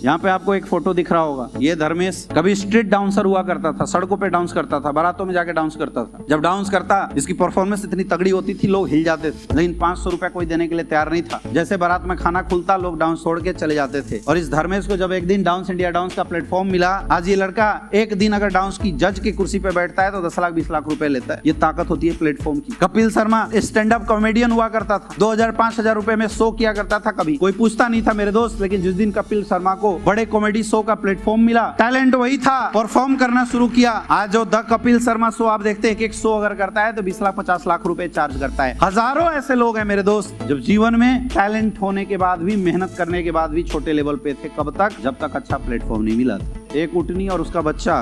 यहाँ पे आपको एक फोटो दिख रहा होगा, ये धर्मेश कभी स्ट्रीट डांसर हुआ करता था, सड़कों पे डांस करता था, बारातों में जाके डांस करता था। जब डांस करता, इसकी परफॉर्मेंस इतनी तगड़ी होती थी, लोग हिल जाते थे, लेकिन 500 रुपया कोई देने के लिए तैयार नहीं था। जैसे बारात में खाना खुलता, लोग डांस छोड़ के चले जाते थे। और इस धर्मेश को जब एक दिन डांस इंडिया डांस का प्लेटफॉर्म मिला, आज ये लड़का एक दिन अगर डांस की जज की कुर्सी पे बैठता है तो 10 लाख 20 लाख रुपए लेता है। ये ताकत होती है प्लेटफॉर्म की। Kapil Sharma stand up comedian हुआ करता था, 2000-5000 रुपए में शो किया करता था, कभी कोई पूछता नहीं था मेरे दोस्त। लेकिन जिस दिन कपिल शर्मा को बड़े कॉमेडी शो का प्लेटफॉर्म मिला, टैलेंट वही था, परफॉर्म करना शुरू किया। आज जो द कपिल शर्मा शो आप देखते हैं, एक शो अगर करता है तो 20 लाख 50 लाख रुपए चार्ज करता है। हजारों ऐसे लोग हैं मेरे दोस्त जब जीवन में टैलेंट होने के बाद भी, मेहनत करने के बाद भी छोटे लेवल पे थे। कब तक? जब तक अच्छा प्लेटफॉर्म नहीं मिला था। एक उटनी और उसका बच्चा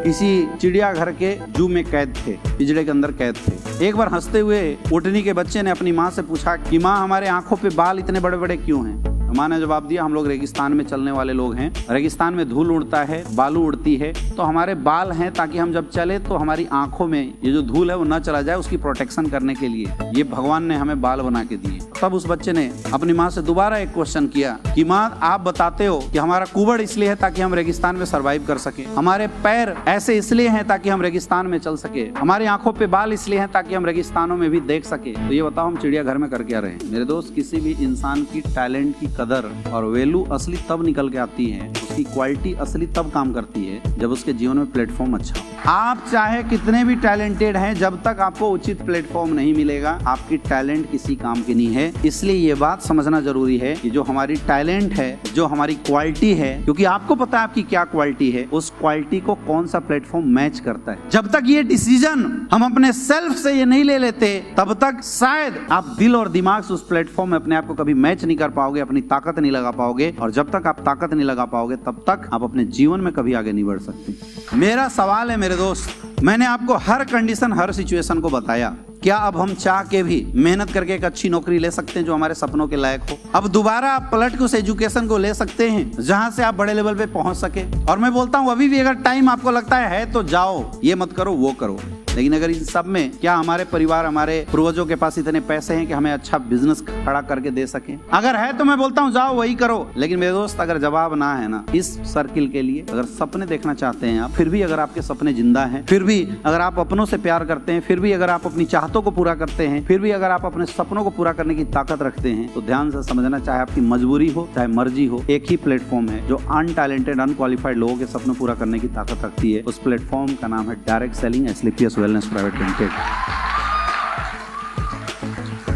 किसी चिड़ियाघर के जू में कैद थे, पिंजरे के अंदर कैद थे। एक बार हंसते हुए उटनी के बच्चे ने अपनी माँ से पूछा कि माँ, हमारे आंखों पे बाल इतने बड़े बड़े क्यों हैं? माँ ने जवाब दिया, हम लोग रेगिस्तान में चलने वाले लोग हैं, रेगिस्तान में धूल उड़ता है, बालू उड़ती है, तो हमारे बाल हैं ताकि हम जब चले तो हमारी आंखों में ये जो धूल है वो न चला जाए, उसकी प्रोटेक्शन करने के लिए ये भगवान ने हमें बाल बना के दिए। तब उस बच्चे ने अपनी माँ से दोबारा एक क्वेश्चन किया कि माँ, आप बताते हो कि हमारा कुबड़ इसलिए है ताकि हम रेगिस्तान में सर्वाइव कर सके, हमारे पैर ऐसे इसलिए हैं ताकि हम रेगिस्तान में चल सके, हमारी आंखों पे बाल इसलिए हैं ताकि हम रेगिस्तानों में भी देख सके, तो ये बताओ हम चिड़ियाघर में कर क्या रहे हैं? मेरे दोस्त, किसी भी इंसान की टैलेंट की कदर और वैल्यू असली तब निकल के आती है, उसकी क्वालिटी असली तब काम करती है जब उसके जीवन में प्लेटफॉर्म अच्छा हो। आप चाहे कितने भी टैलेंटेड हैं, जब तक आपको उचित प्लेटफॉर्म नहीं मिलेगा, आपकी टैलेंट किसी काम की नहीं है। इसलिए ये बात समझना जरूरी है कि जो हमारी टैलेंट है, जो हमारी क्वालिटी है, क्योंकि आपको पता है आपकी क्या क्वालिटी है, उस क्वालिटी को कौन सा प्लेटफॉर्म मैच करता है। जब तक ये डिसीजन हम अपने सेल्फ से ये नहीं ले लेते, तब तक शायद आप दिल और दिमाग से उस प्लेटफॉर्म में अपने आप को कभी मैच नहीं कर पाओगे, अपनी ताकत नहीं लगा पाओगे। और जब तक आप ताकत नहीं लगा पाओगे, तब तक आप अपने जीवन में कभी आगे नहीं बढ़ सकते। मेरा सवाल है मेरे दोस्त, मैंने आपको हर कंडीशन, हर सिचुएशन को बताया, क्या अब हम चाह के भी मेहनत करके एक अच्छी नौकरी ले सकते हैं जो हमारे सपनों के लायक हो? अब दोबारा आप पलट के उस एजुकेशन को ले सकते हैं जहां से आप बड़े लेवल पे पहुंच सके? और मैं बोलता हूं, अभी भी अगर टाइम आपको लगता है तो जाओ, ये मत करो वो करो। लेकिन अगर इन सब में क्या हमारे परिवार, हमारे पूर्वजों के पास इतने पैसे हैं कि हमें अच्छा बिजनेस खड़ा करके दे सके? अगर है तो मैं बोलता हूँ जाओ वही करो। लेकिन मेरे दोस्त, अगर जवाब ना है ना इस सर्किल के लिए, अगर सपने देखना चाहते हैं आप, फिर भी अगर आपके सपने जिंदा हैं, फिर भी अगर आप अपनों से प्यार करते हैं, फिर भी अगर आप अपनी चाहतों को पूरा करते हैं, फिर भी अगर आप अपने सपनों को पूरा करने की ताकत रखते हैं, तो ध्यान से समझना, चाहे आपकी मजबूरी हो चाहे मर्जी हो, एक ही प्लेटफॉर्म है जो अनटैलेंटेड, अनक्वालिफाइड लोगों के सपने पूरा करने की ताकत रखती है। उस प्लेटफॉर्म का नाम है डायरेक्ट सेलिंग एसलीपीएस वेलनेस प्राइवेट लिमिटेड।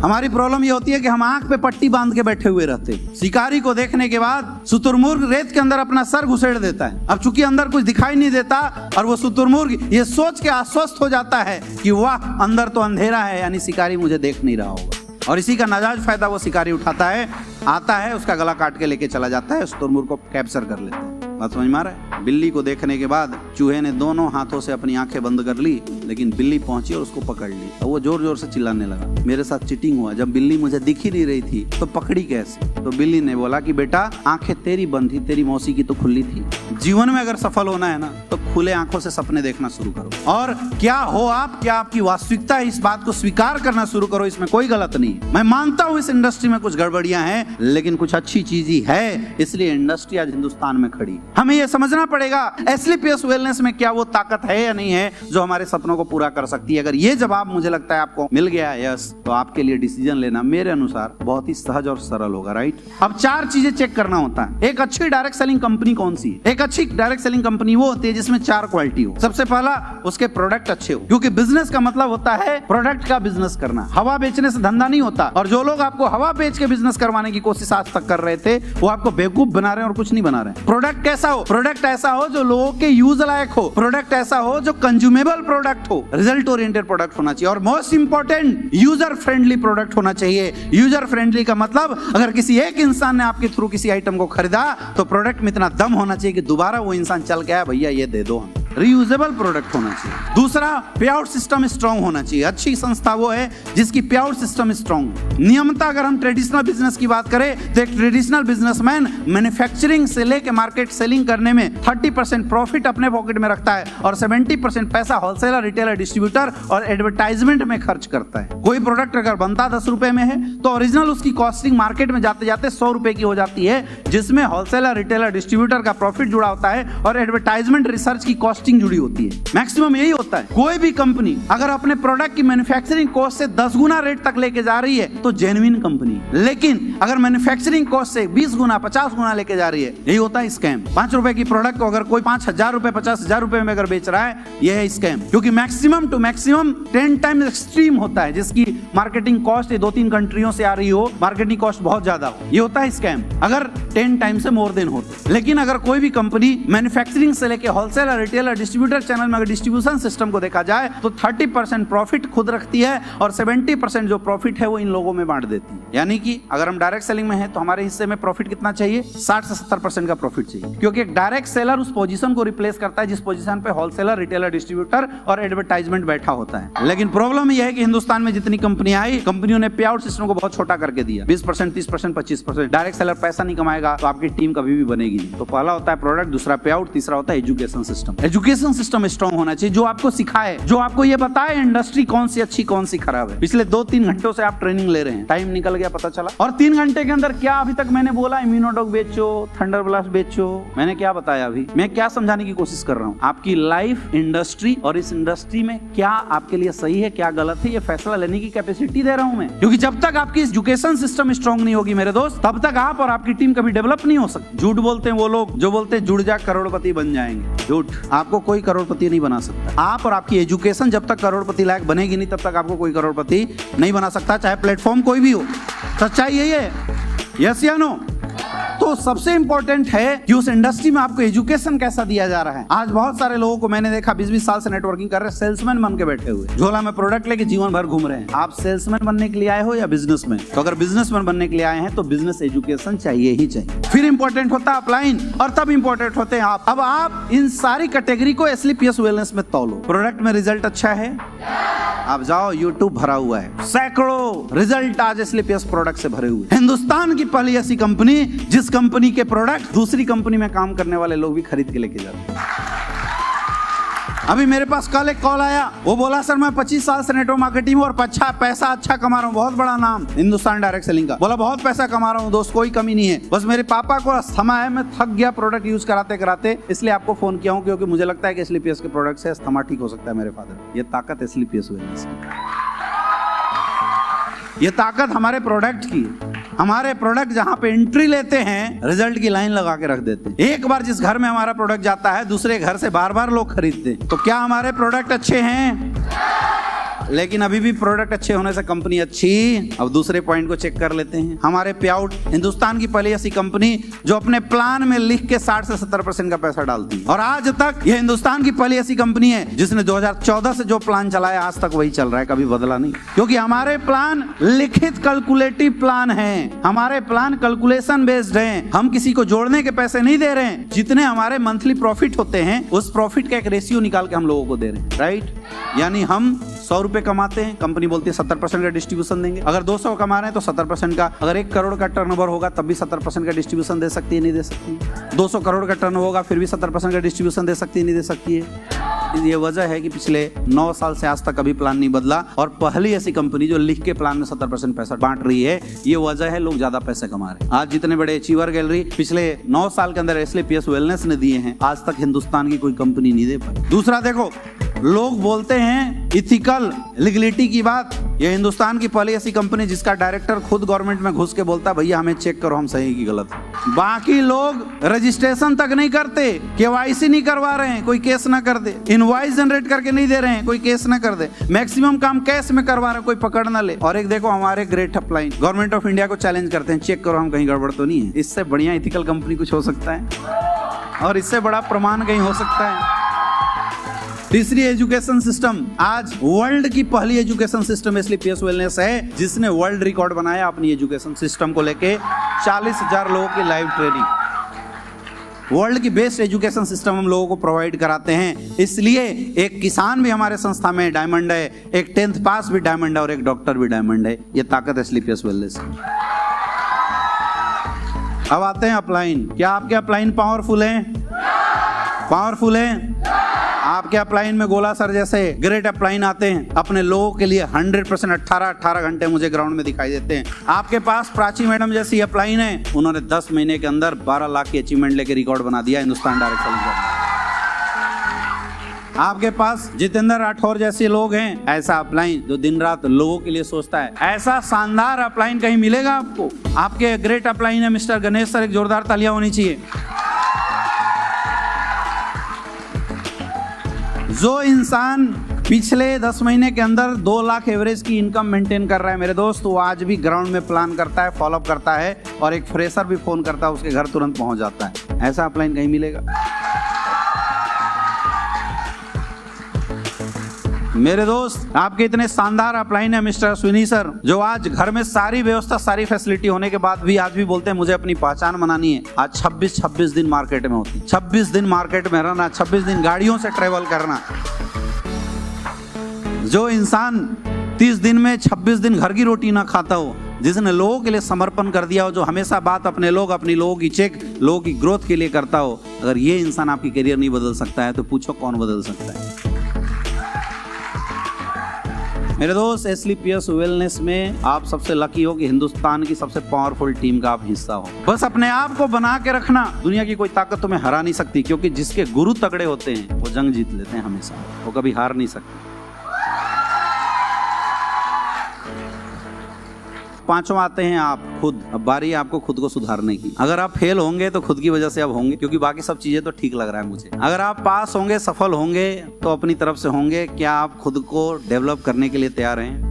हमारी प्रॉब्लम ये होती है कि हम आंख पे पट्टी बांध के बैठे हुए रहते हैं। शिकारी को देखने के बाद शुतुरमुर्ग रेत के अंदर अपना सर घुसेड़ देता है। अब चूंकि अंदर कुछ दिखाई नहीं देता और वो शुतुरमुर्ग ये सोच के आश्वस्त हो जाता है कि वाह, अंदर तो अंधेरा है, यानी शिकारी मुझे देख नहीं रहा होगा। और इसी का नाजायज फायदा वो शिकारी उठाता है, आता है, उसका गला काट के लेके चला जाता है, शुतुरमुर्ग को कैप्चर कर लेता है। बात समझ में आ रहा है? बिल्ली को देखने के बाद चूहे ने दोनों हाथों से अपनी आंखें बंद कर ली, लेकिन बिल्ली पहुंची और उसको पकड़ ली। और वो जोर जोर से चिल्लाने लगा, मेरे साथ चीटिंग हुआ, जब बिल्ली मुझे दिख ही नहीं रही थी तो पकड़ी कैसे? तो बिल्ली ने बोला कि बेटा, आंखें तेरी बंद थी, तेरी मौसी की तो खुली थी। जीवन में अगर सफल होना है ना, तो खुले आंखों से सपने देखना शुरू करो। और क्या हो आप, क्या आपकी वास्तविकता है, इस बात को स्वीकार करना शुरू करो। इसमें कोई गलत नहीं है। मैं मानता हूँ इस इंडस्ट्री में कुछ गड़बड़ियां हैं, लेकिन कुछ अच्छी चीज ही है, इसलिए इंडस्ट्री आज हिंदुस्तान में खड़ी। हमें यह समझना पड़ेगा एसलीपीएस वेलनेस में क्या वो ताकत है या नहीं है जो हमारे सपनों को पूरा कर सकती है। अगर ये जवाब मुझे लगता है आपको मिल गया यस, तो आपके लिए डिसीजन लेना मेरे अनुसार बहुत ही सहज और सरल होगा। राइट? अब 4 चीजें चेक करना होता है। एक अच्छी डायरेक्ट सेलिंग कंपनी कौन सी है? एक अच्छी डायरेक्ट सेलिंग कंपनी वो होती है जिसमें 4 क्वालिटी हो। सबसे पहला, उसके प्रोडक्ट अच्छे हो, क्योंकि बिजनेस का मतलब होता है प्रोडक्ट का बिजनेस करना। हवा बेचने से धंधा नहीं होता। और जो लोग आपको हवा बेच के बिजनेस करवाने की कोशिश आज तक कर रहे थे, वो आपको बेवकूफ बना रहे हैं और कुछ नहीं बना रहे। प्रोडक्ट कैसा हो? प्रोडक्ट ऐसा हो जो लोगों के यूज लायक हो। प्रोडक्ट ऐसा हो जो कंज्यूमेबल प्रोडक्ट हो, रिजल्ट ओरिएंटेड प्रोडक्ट होना चाहिए। और most important, user friendly product होना चाहिए। यूजर फ्रेंडली का मतलब, अगर किसी एक इंसान ने आपके थ्रू किसी आइटम को खरीदा, तो प्रोडक्ट में इतना दम होना चाहिए कि दोबारा वो इंसान चल के आया, भैया ये दे दो। रीयूजेबल प्रोडक्ट होना चाहिए। दूसरा, पे आउट सिस्टम स्ट्रांग होना चाहिए। अच्छी संस्था वो है जिसकी पे आउट सिस्टम स्ट्रांग है। नियमता अगर हम ट्रेडिशनल बिजनेस की बात करें तो एक ट्रेडिशनल बिजनेसमैन मैन्युफैक्चरिंग से लेके मार्केट सेलिंग करने में 30% प्रॉफिट अपने पॉकेट में रखता है और 70% पैसा होलसेलर, रिटेलर, डिस्ट्रीब्यूटर और एडवर्टाइजमेंट में खर्च करता है। कोई प्रोडक्ट अगर बनता 10 रुपए में है तो ओरिजिनल उसकी कॉस्टिंग मार्केट में जाते जाते 100 रुपए की हो जाती है, जिसमें होलसेलर, रिटेलर, डिस्ट्रीब्यूटर का प्रॉफिट जुड़ा होता है और एडवर्टाइजमेंट, रिसर्च की कॉस्टिंग जुड़ी होती है। मैक्सिमम यही होता है। कोई भी कंपनी अगर अपने प्रोडक्ट की मैन्युफैक्चरिंग कॉस्ट से 10 गुना रेट तक लेके जा रही है तो जेन्युइन कंपनी है। लेकिन अगर मैन्युफैक्चरिंग कॉस्ट से 20 गुना, 50 गुना लेके जा रही है, यही होता है स्कैम। 5 रुपए की प्रोडक्ट को अगर कोई 5,000 रुपए, 50,000 रुपए में अगर बेच रहा है, यह है स्कैम। क्योंकि maximum to maximum 10 time extreme होता है, जिसकी मार्केटिंग कॉस्ट 2-3 कंट्रियों से आ रही हो, मार्केटिंग कॉस्ट बहुत ज्यादा हो, ये होता है स्कैम। अगर 10 टाइम से मोर देन होते। लेकिन अगर कोई भी कंपनी मैन्युफैक्चरिंग से लेके होलसेलर, रिटेलर, डिस्ट्रीब्यूटर चैनल में अगर डिस्ट्रीब्यूशन सिस्टम को देखा जाए तो 30% प्रॉफिट खुद रखती है और 70% जो प्रॉफिट है वो इन लोगों में बांट देती है। यानी कि अगर हम डायरेक्ट सेलिंग में हैं तो हमारे हिस्से में प्रॉफिट कितना चाहिए? 60 से 70% का प्रॉफिट चाहिए। क्योंकि एक डायरेक्ट सेलर उस पोजीशन को रिप्लेस करता है जिस पोजीशन पे होलसेलर, रिटेलर, डिस्ट्रीब्यूटर और एडवर्टाइजमेंट बैठा होता है। लेकिन प्रॉब्लम यह है कि हिंदुस्तान में जितनी कंपनियां आई, कंपनियों ने पे आउट सिस्टम को बहुत छोटा करके दिया। 20%, 30%, 25%। डायरेक्ट सेलर पैसा नहीं कमाएगा तो आपकी टीम कभी भी बनेगी नहीं। तो पहला होता है प्रोडक्ट, दूसरा पे आउट, तीसरा होता है education system. Education system strong होना चाहिए, जो आपको सिखाए, जो आपको ये बताए इंडस्ट्री कौन सी अच्छी, कौन सी खराब है। पिछले 2-3 घंटों से आप ट्रेनिंग ले रहे हैं, टाइम निकल गया पता चला। और 3 घंटे के अंदर क्या अभी तक मैंने बोला? इम्यूनोडॉक बेचो, थंडर ब्लास्ट बेचो, मैंने क्या बताया? अभी मैं क्या समझाने की कोशिश कर रहा हूँ? आपकी लाइफ, इंडस्ट्री और इस इंडस्ट्री में क्या आपके लिए सही है, क्या गलत है, ये फैसला लेने की कैपेसिटी दे रहा हूं मैं। क्योंकि जब तक आपकी एजुकेशन सिस्टम स्ट्रांग नहीं होगी मेरे दोस्त, तब तक आप और आपकी टीम कभी डेवलप नहीं हो सकती। झूठ बोलते हैं वो लोग जो बोलते हैं जुड़ जा करोड़पति बन जाएंगे। झूठ, आपको कोई करोड़पति नहीं बना सकता। आप और आपकी एजुकेशन जब तक करोड़पति लायक बनेगी नहीं, तब तक आपको कोई करोड़पति नहीं बना सकता, चाहे प्लेटफॉर्म कोई भी हो। सच्चाई यही है, यस या नो? तो सबसे इंपॉर्टेंट है कि उस इंडस्ट्री में आपको एजुकेशन कैसा दिया जा रहा है। आज बहुत सारे लोगों को मैंने देखा 20-20 साल से नेटवर्किंग कर रहे, सेल्समैन बन के बैठे हुए, झोला में प्रोडक्ट लेके जीवन भर घूम रहे हैं। आप सेल्समैन बनने के लिए आए हो या बिजनेसमैन? तो अगर बिजनेसमैन बनने के लिए आए हैं तो बिजनेस एजुकेशन चाहिए ही चाहिए। फिर इंपॉर्टेंट होता है अपलाइन, और तब इंपॉर्टेंट होते हैं आप। अब आप इन सारी कैटेगरी को एसलीपीएस वेलनेस में तौलो। प्रोडक्ट में रिजल्ट अच्छा है, आप जाओ, यूट्यूब भरा हुआ है, सैकड़ों रिजल्ट आज एसलीपीएस प्रोडक्ट से भरे हुए। हिंदुस्तान की पहली ऐसी कंपनी जिस कंपनी के प्रोडक्ट दूसरी कंपनी में काम करने वाले लोग भी खरीद के लेके जाते हैं। अभी मेरे पास कल एक कॉल आया, वो बोला सर मैं 25 साल से नेटवर्क मार्केटिंग में और पैसा अच्छा कमा रहा हूँ, बहुत बड़ा नाम हिंदुस्तान डायरेक्ट सेलिंग का। बोला बहुत पैसा कमा रहा हूँ दोस्त, कोई कमी नहीं है, बस मेरे पापा को अस्थमा है, मैं थक गया प्रोडक्ट यूज कराते कराते, इसलिए आपको फोन किया हूँ क्योंकि मुझे लगता है कि एसलीपीएस के प्रोडक्ट से अस्थमा ठीक हो सकता है मेरे फादर। ये ताकत एसलीपीएस वेलनेस की, ये ताकत हमारे प्रोडक्ट की। हमारे प्रोडक्ट जहां पे एंट्री लेते हैं, रिजल्ट की लाइन लगा के रख देते हैं। एक बार जिस घर में हमारा प्रोडक्ट जाता है, दूसरे घर से बार-बार लोग खरीदते हैं। तो क्या हमारे प्रोडक्ट अच्छे हैं? लेकिन अभी भी प्रोडक्ट अच्छे होने से कंपनी अच्छी। अब दूसरे पॉइंट को चेक कर लेते हैं। हमारे पे आउट, हिंदुस्तान की पहली ऐसी कंपनी जो अपने प्लान में लिख के 60 से 70% का पैसा डालती है। और आज तक ये हिंदुस्तान की पहली ऐसी कंपनी है जिसने 2014 से जो प्लान चलाया आज तक वही चल रहा है, कभी बदला नहीं। क्योंकि हमारे प्लान लिखित कैलकुलेटिव प्लान है, हमारे प्लान कैलकुलेशन बेस्ड हैं। हम किसी को जोड़ने के पैसे नहीं दे रहे हैं, जितने हमारे मंथली प्रॉफिट होते हैं उस प्रॉफिट का एक रेशियो निकाल के हम लोगों को दे रहे हैं, राइट? यानी हम 100 रुपए कमाते हैं, कंपनी बोलती है 70% का डिस्ट्रीब्यूशन देंगे। अगर 200 कमा रहे हैं तो 70% का। अगर 1 करोड़ का टर्नओवर होगा तब भी 70% का डिस्ट्रीब्यूशन दे सकती है, नहीं दे सकती? 200 करोड़ का टर्नओवर होगा फिर भी 70% का डिस्ट्रीब्यूशन दे सकती है, नहीं दे सकती है? ये वजह है कि पिछले 9 साल से आज तक कभी प्लान नहीं बदला और पहली ऐसी कंपनी जो लिख के प्लान में 70% पैसा बांट रही है। ये वजह है लोग ज्यादा पैसे कमा रहे हैं। आज जितने बड़े अचीवर गैलरी पिछले 9 साल के अंदर एसलीपीएस वेलनेस ने दिए हैं, आज तक हिंदुस्तान की कोई कंपनी नहीं दे पाई। दूसरा देखो, लोग बोलते हैं इथिकल लीगलिटी की बात। ये हिंदुस्तान की पहली ऐसी कंपनी जिसका डायरेक्टर खुद गवर्नमेंट में घुस के बोलता है भैया हमें चेक करो हम सही की गलत है। बाकी लोग रजिस्ट्रेशन तक नहीं करते, केवाईसी नहीं करवा रहे हैं, कोई केस ना कर दे। इनवॉइस जनरेट करके नहीं दे रहे हैं, कोई केस ना कर दे। मैक्सिमम काम कैश में करवा रहे हैं, कोई पकड़ ना ले। और एक देखो हमारे great upline government of India को चैलेंज करते हैं, चेक करो हम कहीं गड़बड़ तो नहीं है। इससे बढ़िया इथिकल कंपनी कुछ हो सकता है और इससे बड़ा प्रमाण कहीं हो सकता है? तीसरी एजुकेशन सिस्टम, आज वर्ल्ड की पहली एजुकेशन सिस्टम एसलीपीएस वेलनेस है जिसने वर्ल्ड रिकॉर्ड बनाया अपनी एजुकेशन सिस्टम को लेके। 40,000 लोगों की लाइव ट्रेनिंग। वर्ल्ड की बेस्ट एजुकेशन सिस्टम हम लोगों को प्रोवाइड कराते हैं। इसलिए एक किसान भी हमारे संस्था में डायमंड है, एक 10th पास भी डायमंड है और एक डॉक्टर भी डायमंड है। ये ताकत है स्लीपियस वेलनेस। अब आते हैं अपलाइन। क्या आपके अपलाइन पावरफुल हैं? पावरफुल हैं? आपके अपलाइन में गोला सर जैसे ग्रेट अपलाइन आते हैं अपने लोगों के लिए 100% 18 घंटे मुझे ग्राउंड में दिखाई देते हैं। आपके पास प्राची मैडम जैसी अपलाइन है, उन्होंने 10 महीने के अंदर 12 लाख की अचीवमेंट लेके रिकॉर्ड बना दिया हिंदुस्तान डायरेक्ट सेलिंग। आपके पास जितेंद्र राठौर जैसे लोग हैं, ऐसा अपलाइन जो दिन रात लोगों के लिए सोचता है। ऐसा शानदार अपलाइन कहीं मिलेगा आपको? आपके ग्रेट अपलाइन है मिस्टर गणेश सर, एक जोरदार तालियां होनी चाहिए। जो इंसान पिछले 10 महीने के अंदर 2 लाख एवरेज की इनकम मेंटेन कर रहा है मेरे दोस्त, वो आज भी ग्राउंड में प्लान करता है, फॉलोअप करता है और एक फ्रेशर भी फोन करता है, उसके घर तुरंत पहुंच जाता है। ऐसा अपलाइन कहीं मिलेगा? मेरे दोस्त आपके इतने शानदार अपलाइन है मिस्टर अश्विनी सर, जो आज घर में सारी व्यवस्था सारी फैसिलिटी होने के बाद भी आज भी बोलते हैं मुझे अपनी पहचान बनानी है। आज 26 दिन मार्केट में होती, 26 दिन मार्केट में रहना, 26 दिन गाड़ियों से ट्रेवल करना। जो इंसान 30 दिन में 26 दिन घर की रोटी ना खाता हो, जिसने लोगों के लिए समर्पण कर दिया हो, जो हमेशा बात अपने लोग अपनी लोगों की चेक लोगों की ग्रोथ के लिए करता हो, अगर ये इंसान आपकी करियर नहीं बदल सकता है तो पूछो कौन बदल सकता है? मेरे दोस्त स्लीपियस वेलनेस में आप सबसे लकी हो कि हिंदुस्तान की सबसे पावरफुल टीम का आप हिस्सा हो। बस अपने आप को बना के रखना, दुनिया की कोई ताकत तुम्हें हरा नहीं सकती, क्योंकि जिसके गुरु तगड़े होते हैं वो जंग जीत लेते हैं हमेशा, वो कभी हार नहीं सकते। 5वां आते हैं आप खुद। अब बारी है आपको खुद को सुधारने की। अगर आप फेल होंगे तो खुद की वजह से अब होंगे, क्योंकि बाकी सब चीजें तो ठीक लग रहा है मुझे। अगर आप पास होंगे, सफल होंगे तो अपनी तरफ से होंगे। क्या आप खुद को डेवलप करने के लिए तैयार हैं?